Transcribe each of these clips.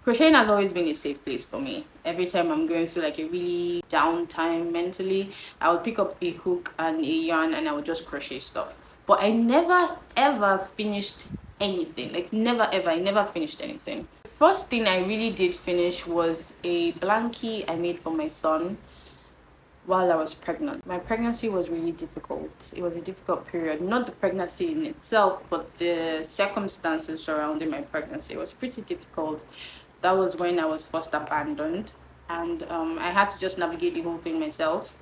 Crocheting has always been a safe place for me. Every time I'm going through like a really down time mentally, I would pick up a hook and a yarn and I would just crochet stuff. But I never ever finished anything. Like never ever, I never finished anything. The first thing I really did finish was a blankie I made for my son while I was pregnant. My pregnancy was really difficult. It was a difficult period. Not the pregnancy in itself, but the circumstances surrounding my pregnancy. It was pretty difficult. That was when I was first abandoned, and I had to just navigate the whole thing myself.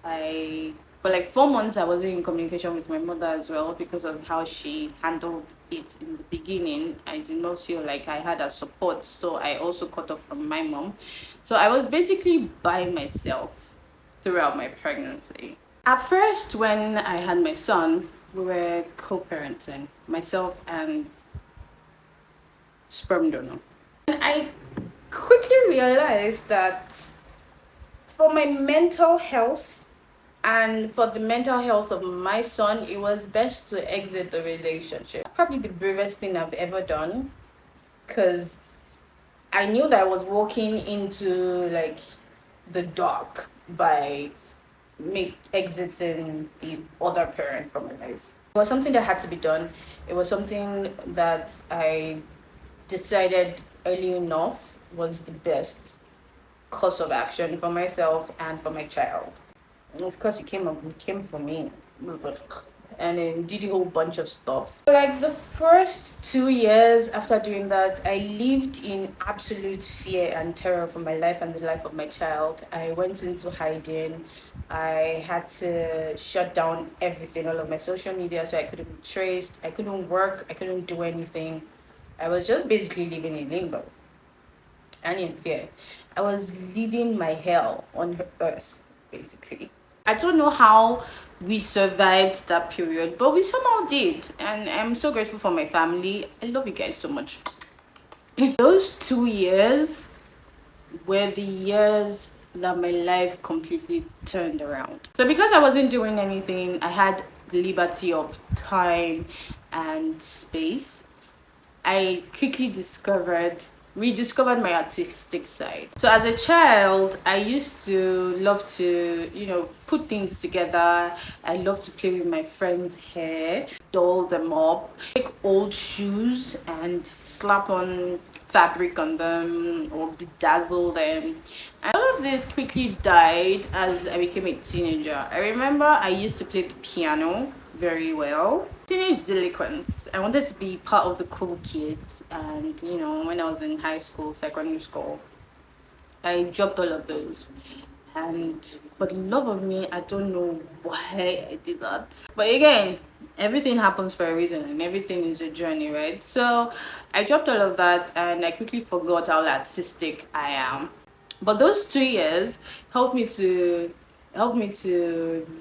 For like 4 months, I wasn't in communication with my mother as well because of how she handled it in the beginning. I did not feel like I had a support, so I also cut off from my mom. So I was basically by myself throughout my pregnancy. At first, when I had my son, we were co-parenting, myself and sperm donor. And I quickly realized that for my mental health and for the mental health of my son, it was best to exit the relationship. Probably the bravest thing I've ever done, because I knew that I was walking into like the dark by exiting the other parent from my life. It was something that had to be done. It was something that I decided early enough was the best course of action for myself and for my child. And of course, it came for me, and then did a whole bunch of stuff. Like the first 2 years after doing that, I lived in absolute fear and terror for my life and the life of my child. I went into hiding. I had to shut down everything, all of my social media, so I couldn't be traced. I couldn't work. I couldn't do anything. I was just basically living in limbo and in fear. I was living my hell on earth, basically. I don't know how we survived that period, but we somehow did. And I'm so grateful for my family. I love you guys so much. Those 2 years were the years that my life completely turned around. So because I wasn't doing anything, I had the liberty of time and space. I quickly rediscovered my artistic side. So as a child, I used to love to, put things together. I love to play with my friends' hair, doll them up, take old shoes and slap on fabric on them or bedazzle them. And all of this quickly died as I became a teenager. I remember I used to play the piano very well. Teenage delinquents. I wanted to be part of the cool kids, and when I was in high school, secondary school, I dropped all of those. And for the love of me, I don't know why I did that. But again, everything happens for a reason and everything is a journey, right? So I dropped all of that and I quickly forgot how artistic I am. But those 2 years helped me to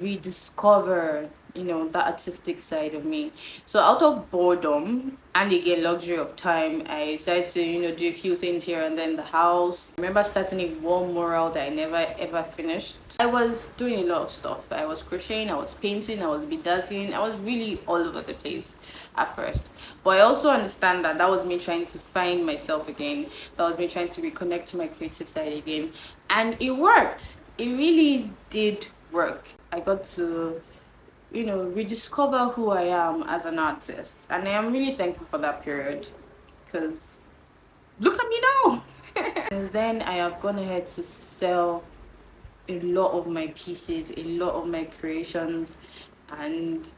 rediscover that artistic side of me. So out of boredom and again luxury of time, I decided to do a few things here and then in the house. I remember starting a wall mural that I never ever finished. I was doing a lot of stuff. I was crocheting, I was painting, I was bedazzling. I was really all over the place at first, but I also understand that was me trying to find myself again. That was me trying to reconnect to my creative side again, and it worked. It really did work. I got to rediscover who I am as an artist, and I am really thankful for that period, because look at me now. Since then, I have gone ahead to sell a lot of my pieces, a lot of my creations, and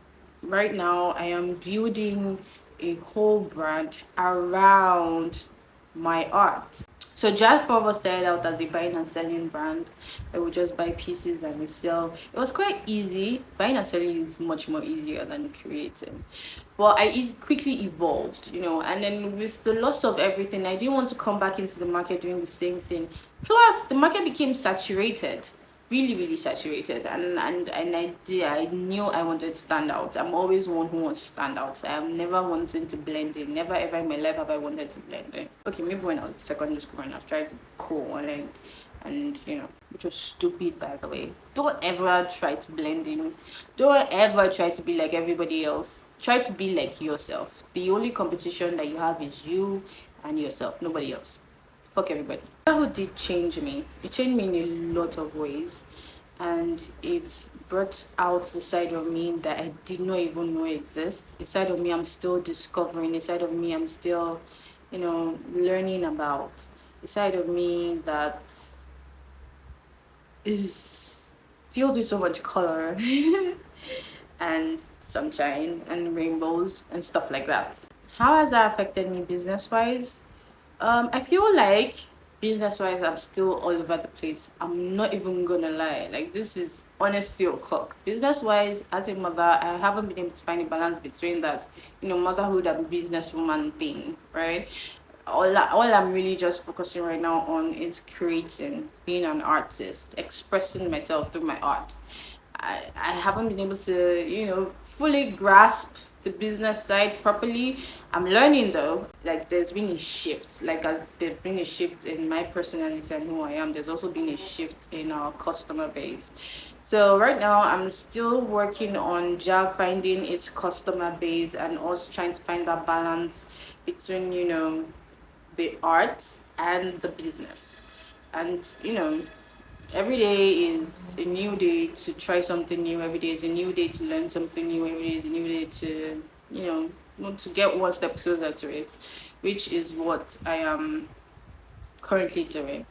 right now I am building a whole brand around my art. So Jar Forever started out as a buying and selling brand. I would just buy pieces and resell. It was quite easy. Buying and selling is much more easier than creating. But I quickly evolved, and then with the loss of everything, I didn't want to come back into the market doing the same thing. Plus, the market became saturated. Really, really saturated, and I knew I wanted to stand out. I'm always one who wants to stand out. I'm never wanting to blend in. Never ever in my life have I wanted to blend in. Okay, maybe when I was in secondary school and I was trying to be cool and which was stupid, by the way. Don't ever try to blend in. Don't ever try to be like everybody else. Try to be like yourself. The only competition that you have is you and yourself, nobody else. fuck everybody. Childhood did change me. It changed me in a lot of ways, and it brought out the side of me that I did not even know exists. A side of me I'm still discovering. A side of me I'm still, learning about. A side of me that is filled with so much color and sunshine and rainbows and stuff like that. How has that affected me business wise? I feel like business wise, I'm still all over the place. I'm not even gonna lie. Like, this is honesty o'clock. Business wise, as a mother, I haven't been able to find a balance between that, motherhood and businesswoman thing, right? All I'm really just focusing right now on is creating, being an artist, expressing myself through my art. I haven't been able to, fully grasp the business side properly. I'm learning though. Like, there's been a shift. Like, as there's been a shift in my personality and who I am, there's also been a shift in our customer base. So right now I'm still working on job finding its customer base and also trying to find that balance between, the art and the business. And every day is a new day to try something new. Every day is a new day to learn something new. Every day is a new day to, want to get one step closer to it, which is what I am currently doing.